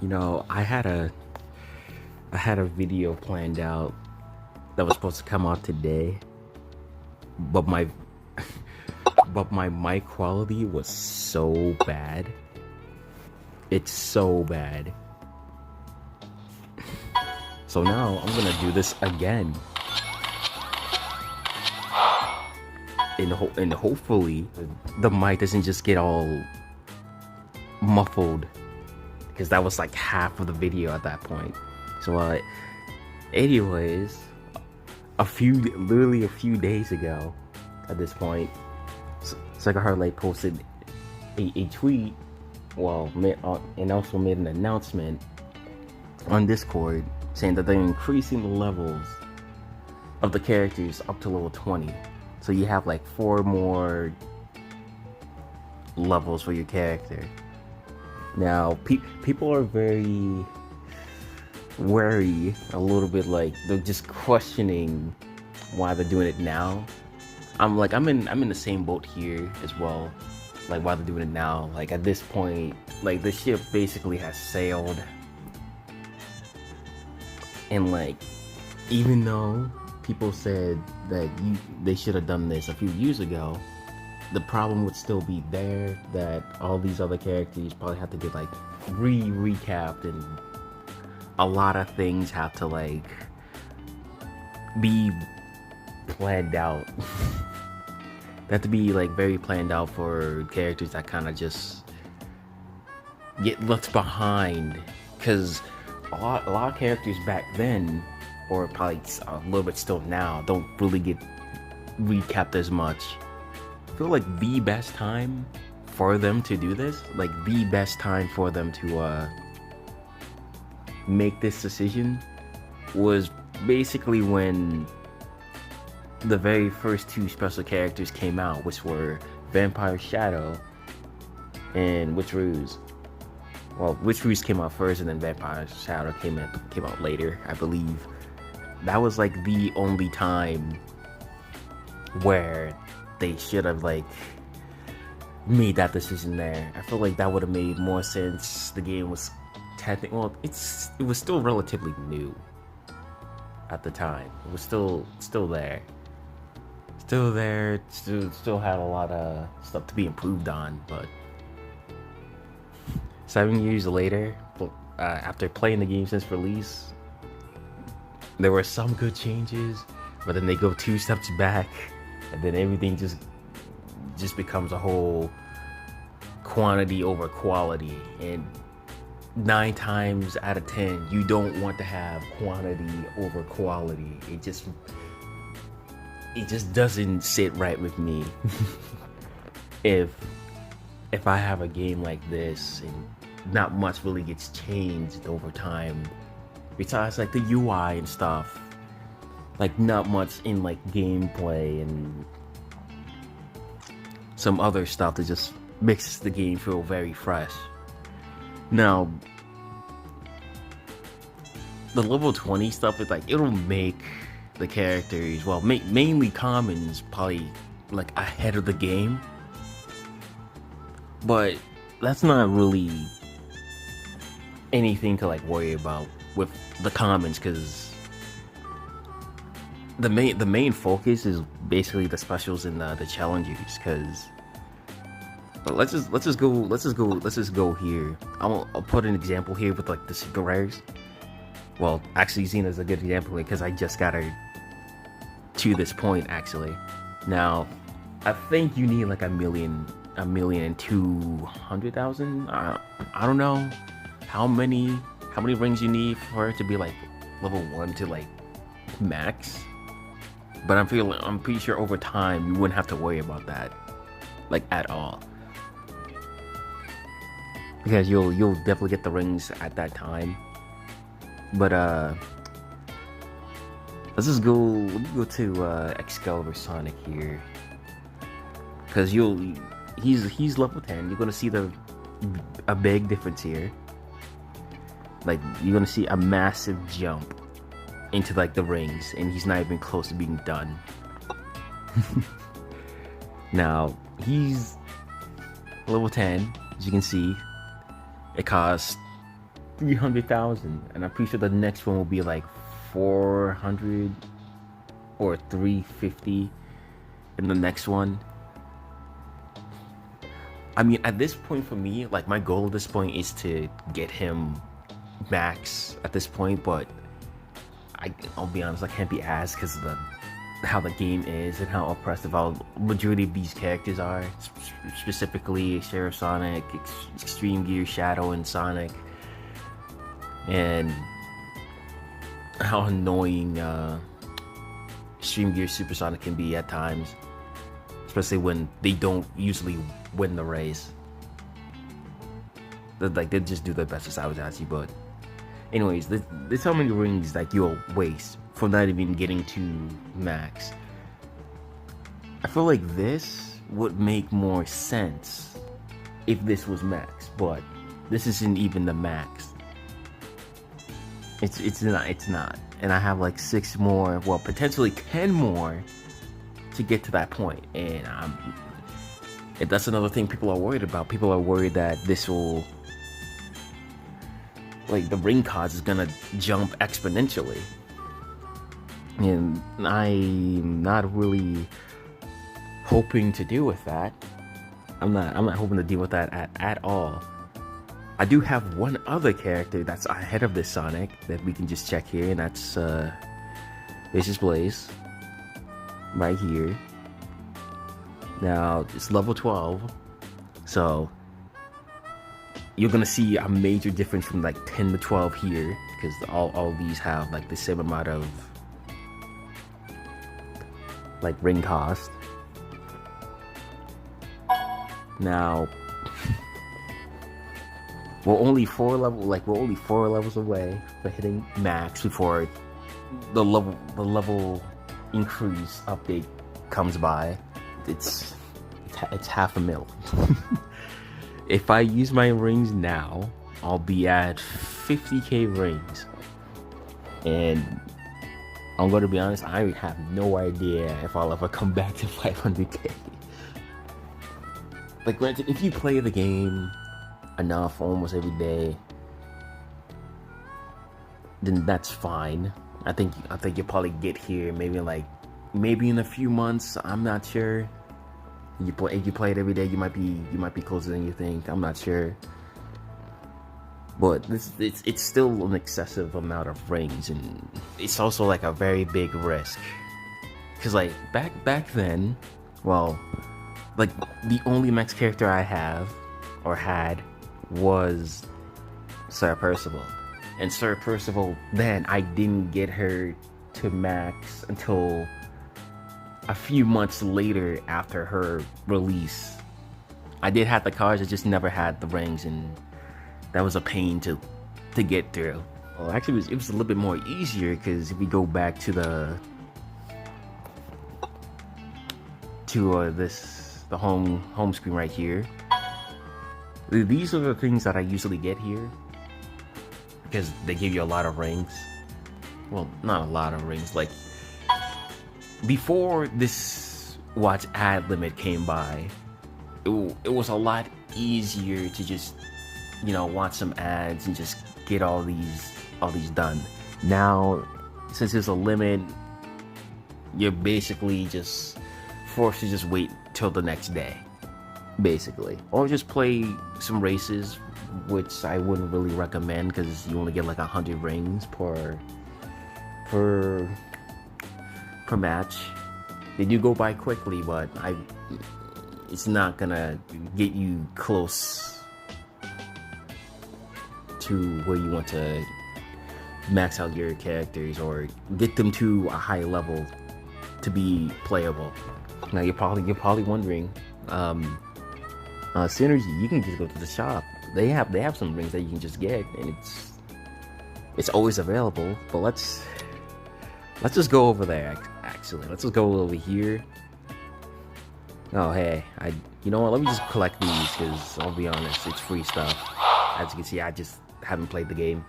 I had a video planned out that was supposed to come out today, but my mic quality was so bad. It's so bad. So now I'm gonna do this again, and hopefully the mic doesn't just get all muffled, because that was like half of the video at that point. So anyways, literally a few days ago, at this point, Sega Heartlight posted a tweet, and also made an announcement on Discord saying that they're increasing the levels of the characters up to level 20. So you have like 4 more levels for your character. Now, people are very wary, a little bit, like they're just questioning why they're doing it now. I'm in the same boat here as well. Like, why they're doing it now? Like, at this point, like, the ship basically has sailed, and like, even though people said that they should have done this a few years ago, the problem would still be there, that all these other characters probably have to get like recapped, and a lot of things have to like be planned out. They have to be like very planned out for characters that kind of just get left behind, because a lot of characters back then, or probably a little bit still now, don't really get recapped as much. I feel like the best time for them to do this, like the best time for them to make this decision, was basically when the very first 2 special characters came out, which were Vampire Shadow and Witch Ruse. Well, Witch Ruse came out first, and then Vampire Shadow came out later, I believe. That was like the only time where they should have like made that decision there. I feel like that would have made more sense. The game was it was still relatively new at the time. It was still there. Still had a lot of stuff to be improved on, but 7 years later, after playing the game since release, there were some good changes, but then they go 2 steps back, and then everything just becomes a whole quantity over quality. And 9 times out of 10, you don't want to have quantity over quality. It just doesn't sit right with me. if I have a game like this and not much really gets changed over time, besides like the UI and stuff, like not much in like gameplay and some other stuff that just makes the game feel very fresh. Now, the level 20 stuff is like, it'll make the characters, well, mainly commons, probably like ahead of the game, but that's not really anything to like worry about with the commons, because the main focus is basically the specials and the challenges. Because, but let's just go here. I'll put an example here with like the super rares. Well, actually, Xena's a good example because I just got her to this point, actually. Now, I think you need like a million and 200,000. I don't know how many rings you need for it to be like level 1 to like max. But I'm pretty sure over time you wouldn't have to worry about that, like, at all, because you'll definitely get the rings at that time. But let me go to Excalibur Sonic here, because he's level 10. You're gonna see a big difference here. Like, you're gonna see a massive jump into like the rings, and he's not even close to being done. Now, he's level 10, as you can see. It costs 300,000, and I'm pretty sure the next one will be like 400 or 350 in the next one. I mean, at this point for me, like my goal at this point is to get him max at this point, but I'll be honest, I can't be asked because of how the game is and how oppressive how majority of these characters are, specifically Sheriff Sonic, Extreme Gear Shadow, and Sonic, and how annoying Extreme Gear Super Sonic can be at times, especially when they don't usually win the race. Like, they just do their best to sabotage you. But anyways, there's how many rings that you'll waste for not even getting to max. I feel like this would make more sense if this was max, but this isn't even the max. It's not. And I have like 6 more, well, potentially 10 more to get to that point. And that's another thing people are worried about. People are worried that this will, like, the ring cost is gonna jump exponentially. And I'm not really hoping to deal with that. I'm not hoping to deal with that at all. I do have one other character that's ahead of this Sonic that we can just check here, and that's Vicious Blaze right here. Now it's level 12, so you're gonna see a major difference from like 10 to 12 here, because all these have like the same amount of like ring cost. Now we're only 4 levels away for hitting max before the level increase update comes by. It's half a mil. If I use my rings now, I'll be at 50k rings, and I'm gonna be honest, I have no idea if I'll ever come back to 500k. Like, granted, if you play the game enough almost every day, then that's fine. I think you'll probably get here maybe in a few months. I'm not sure. If you play it every day, you might be closer than you think. I'm not sure. But it's still an excessive amount of rings, and it's also like a very big risk. Cause like back then, well, like the only max character I have or had was Sir Percival. And Sir Percival, then I didn't get her to max until a few months later after her release. I did have the cards, I just never had the rings, and that was a pain to get through. Well, actually, it was a little bit more easier, because if we go back to the home screen right here, these are the things that I usually get here, because they give you a lot of rings. Well, not a lot of rings. Like, before this watch ad limit came by, it was a lot easier to just, watch some ads and just get all these done. Now, since there's a limit, you're basically just forced to just wait till the next day, basically, or just play some races, which I wouldn't really recommend, because you only get like 100 rings per match. They do go by quickly, but it's not gonna get you close to where you want to max out your characters or get them to a high level to be playable. Now you're probably wondering, Synergy, you can just go to the shop. They have some rings that you can just get, and it's always available. But let's just go over there. Actually, let's just go over here. Oh hey, you know what? Let me just collect these, because I'll be honest, it's free stuff. As you can see, I just haven't played the game.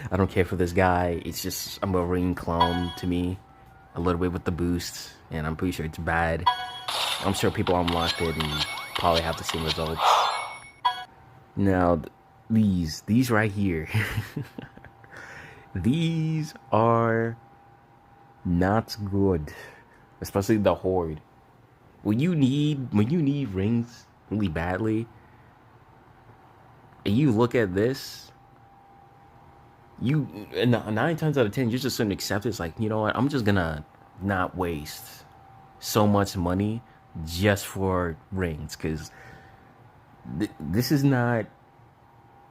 I don't care for this guy. It's just a Marine clone to me, a little bit with the boost, and I'm pretty sure it's bad. I'm sure people unlocked it and probably have the same results. Now, these right here. These are not good, especially the horde. When you need rings really badly, and you look at this, you and 9 times out of 10 you're just gonna accept it. It's like, you know what? I'm just gonna not waste so much money just for rings, because this is not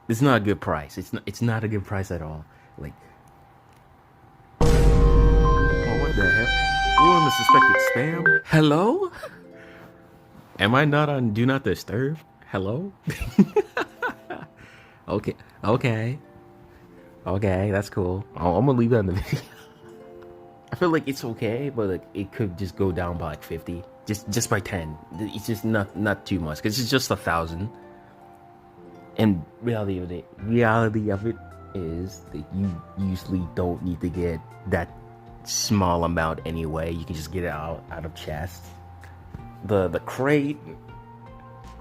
a good price. It's not a good price at all. Like, oh, what the hell? We're on the suspected spam. Hello? Am I not on Do Not Disturb? Hello? Okay, okay, okay. That's cool. I'm gonna leave that in the video. I feel like it's okay, but like it could just go down by like 50, just by 10. It's just not too much, because it's just 1,000. And reality of it is that you usually don't need to get that small amount anyway. You can just get it out of chest. The crate,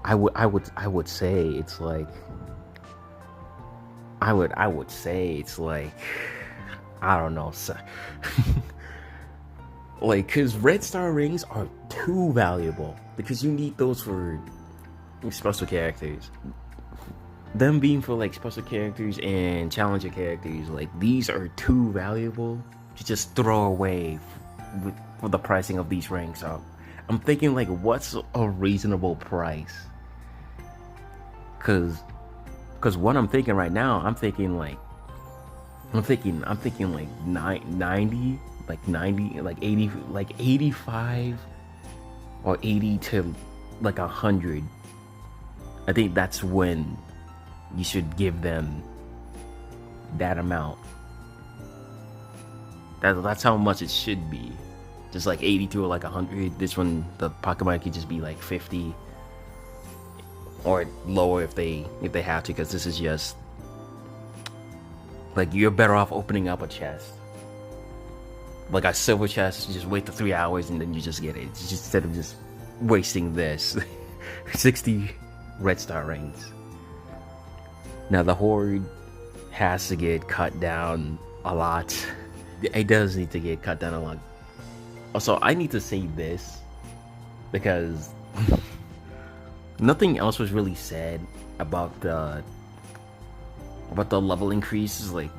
I would say it's like, I would say it's like, I don't know, so, like, because red star rings are too valuable, because you need those for special characters. Them being for like special characters and challenger characters, like, these are too valuable to just throw away for the pricing of these rings. So I'm thinking, like, what's a reasonable price? Cause what I'm thinking right now, I'm thinking like 90, like 90, like 80, like 85 or 80 to like 100. I think that's when you should give them that amount. That's how much it should be. Just like 80 to like 100. This one, the Pokemon could just be like 50 or lower if they have to, because this is just like, you're better off opening up a chest, like a silver chest. You just wait the 3 hours and then you just get it. It's just, instead of just wasting this 60 red star rings. Now the horde has to get cut down a lot. It does need to get cut down a lot. Also, I need to say this because nothing else was really said about the level increases. Like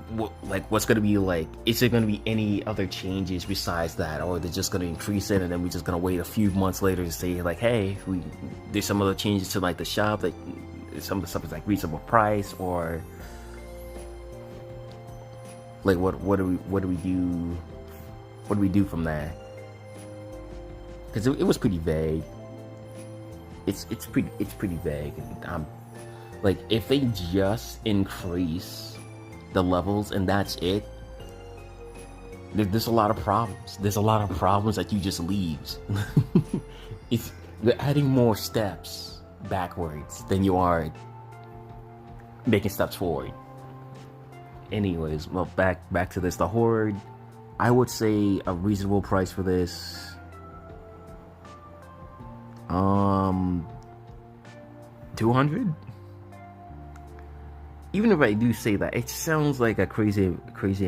what's gonna be, like, is there gonna be any other changes besides that, or they're just gonna increase it and then we're just gonna wait a few months later to say, like, hey, there's some other changes to like the shop, that some of the stuff is like reasonable price, or like what do we do from there? Because it was pretty vague. It's pretty vague. Like, if they just increase the levels and that's it, there's a lot of problems. There's a lot of problems that you just leaves. They're adding more steps backwards than you are making steps forward. Anyways, well, back to this. The horde, I would say a reasonable price for this, 200. Even if I do say that, it sounds like a crazy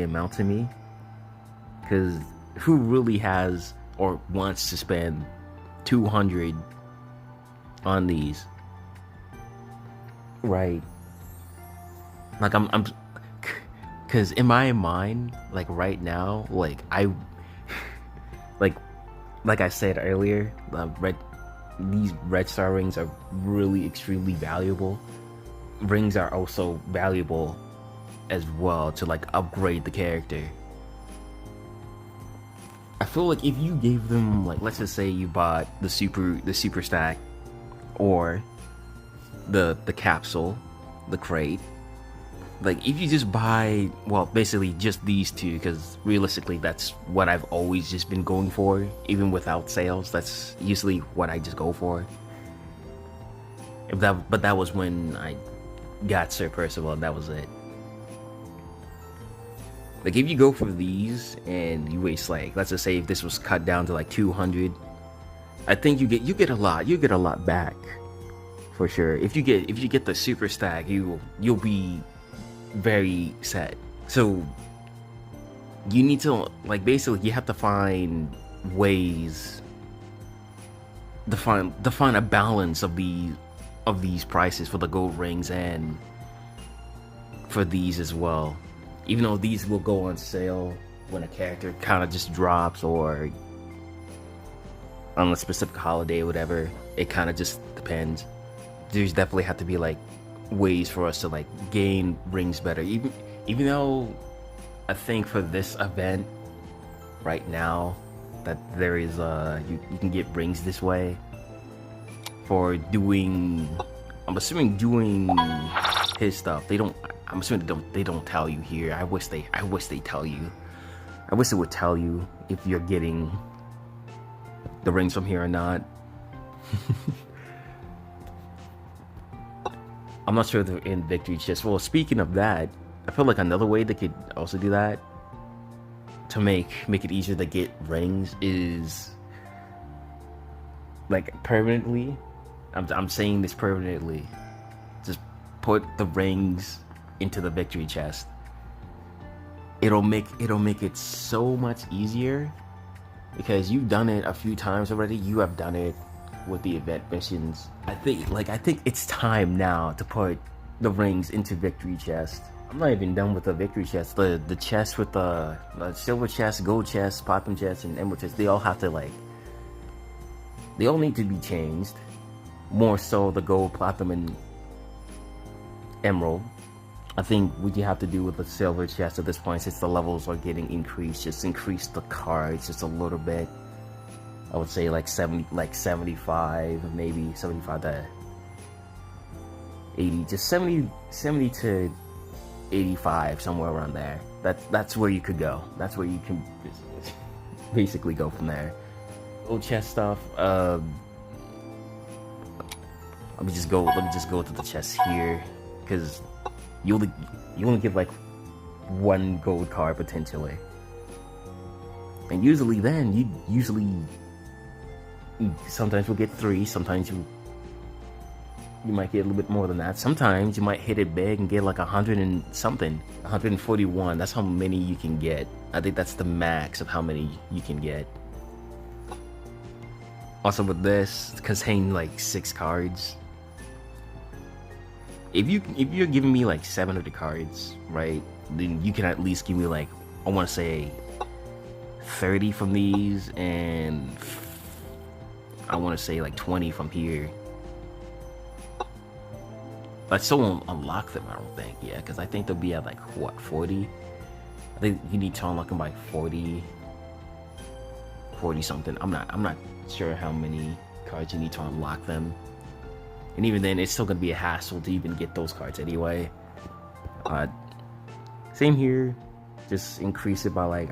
amount to me, because who really has or wants to spend 200 on these, right? Like, I'm because in my mind, like, right now, like, like I said earlier, these red star rings are really extremely valuable. Rings are also valuable as well to like upgrade the character. I feel like if you gave them, like, let's just say you bought the super stack, or the capsule, the crate. Like, if you just buy, well, basically just these two, because realistically that's what I've always just been going for, even without sales. That's usually what I just go for. But that was when I got Sir Percival, and that was it. Like, if you go for these and you waste, like, let's just say if this was cut down to like 200, I think you get a lot back for sure. If you get the super stack, you'll be very set. So you need to, like, basically you have to find ways to find a balance of these prices for the gold rings and for these as well. Even though these will go on sale when a character kind of just drops or on a specific holiday or whatever, it kind of just depends. There's definitely have to be like ways for us to like gain rings better. Even though I think for this event right now that there is you can get rings this way for doing, I'm assuming doing his stuff. I'm assuming they don't tell you here. I wish they tell you. I wish it would tell you if you're getting the rings from here or not. I'm not sure if they're in victory chest. Well, speaking of that, I feel like another way they could also do that to make it easier to get rings is like permanently. I'm saying this permanently. Just put the rings into the victory chest. It'll make it so much easier because you've done it a few times already. You have done it with the event missions. I think it's time now to put the rings into victory chest. I'm not even done with the victory chest. The chest with the silver chest, gold chest, platinum chest, and emerald chest, they all have to they all need to be changed. More so the gold, platinum, and emerald. I think what you have to do with the silver chest at this point, since the levels are getting increased, just increase the cards just a little bit. I would say like 75, maybe 75 to 80, just 70 to 85, somewhere around there. That's where you could go. That's where you can basically go from there. Old chest stuff. Let me just go to the chest here, because you only get like one gold card potentially, and usually sometimes we'll get 3, sometimes you might get a little bit more than that. Sometimes you might hit it big and get like 100 and something, 141. That's how many you can get. I think that's the max of how many you can get. Also with this, it contains like 6 cards. If you're giving me like 700 cards, right, then you can at least give me like, I want to say 30 from these, and I want to say like 20 from here. I still won't unlock them, I don't think. Yeah, because I think they'll be at like, what, 40? I think you need to unlock them by 40 something. I'm not sure how many cards you need to unlock them. And even then, it's still gonna be a hassle to even get those cards anyway. Same here. Just increase it by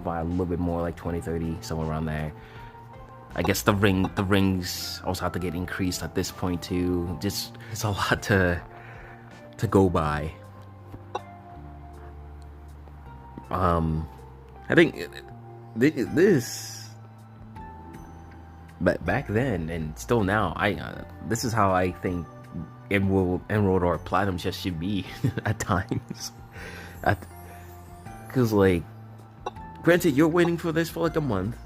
a little bit more, like 20, 30, somewhere around there. I guess the rings also have to get increased at this point too. Just, it's a lot to go by. I think this. But back then and still now, this is how I think emerald or platinum chest should be at times. Because like, granted, you're waiting for this for like a month.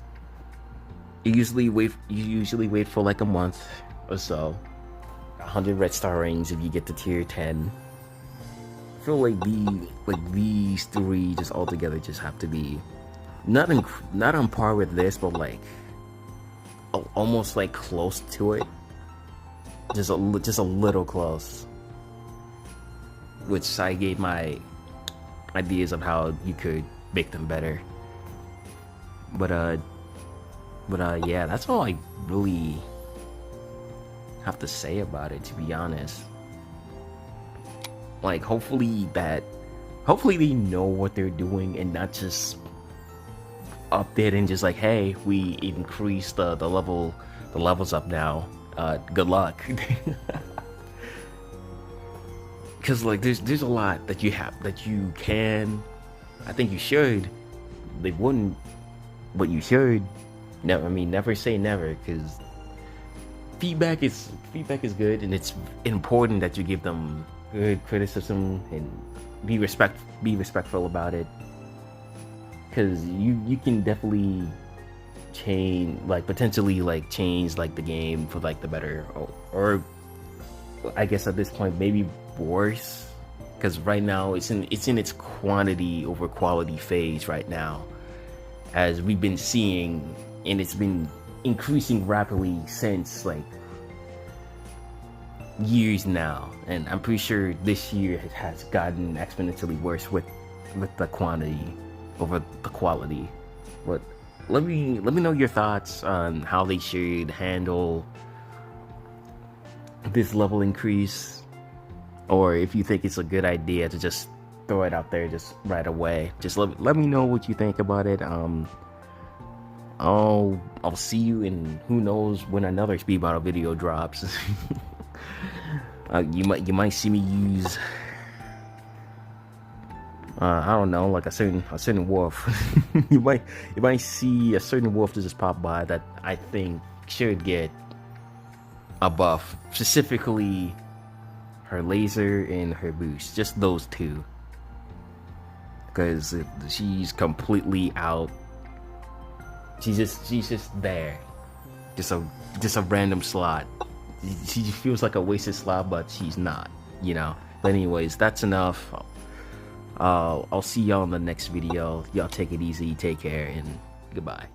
You usually wait for like a month or so. 100 red star rings if you get to tier 10. I feel like these 3 just all together just have to be not on par with this, but like almost like close to it, just a little close, which I gave my ideas of how you could make them better. But yeah, that's all I really have to say about it, to be honest. Like, hopefully they know what they're doing and not just update and just like, hey, we increased the levels up now. Good luck. Because like there's a lot that you can. I think you should. They wouldn't, but you should. Never say never, because feedback is good, and it's important that you give them good criticism and be respectful about it, because you can definitely change, like potentially like change like the game for like the better, or I guess at this point maybe worse, because right now it's in its quantity over quality phase right now, as we've been seeing, and it's been increasing rapidly since like years now, and I'm pretty sure this year has gotten exponentially worse with the quantity over the quality. But let me know your thoughts on how they should handle this level increase, or if you think it's a good idea to just throw it out there just right away. Just let me know what you think about it. I'll see you in, who knows when, another speed bottle video drops. You might see me use I don't know, like a certain wolf. you might see a certain wolf just pop by that I think should get a buff, specifically her laser and her boost, just those two, because she's completely out. She's just there, just a random slot. She feels like a wasted slot, but she's not, you know. But anyways, that's enough. I'll see y'all in the next video. Y'all take it easy, take care, and goodbye.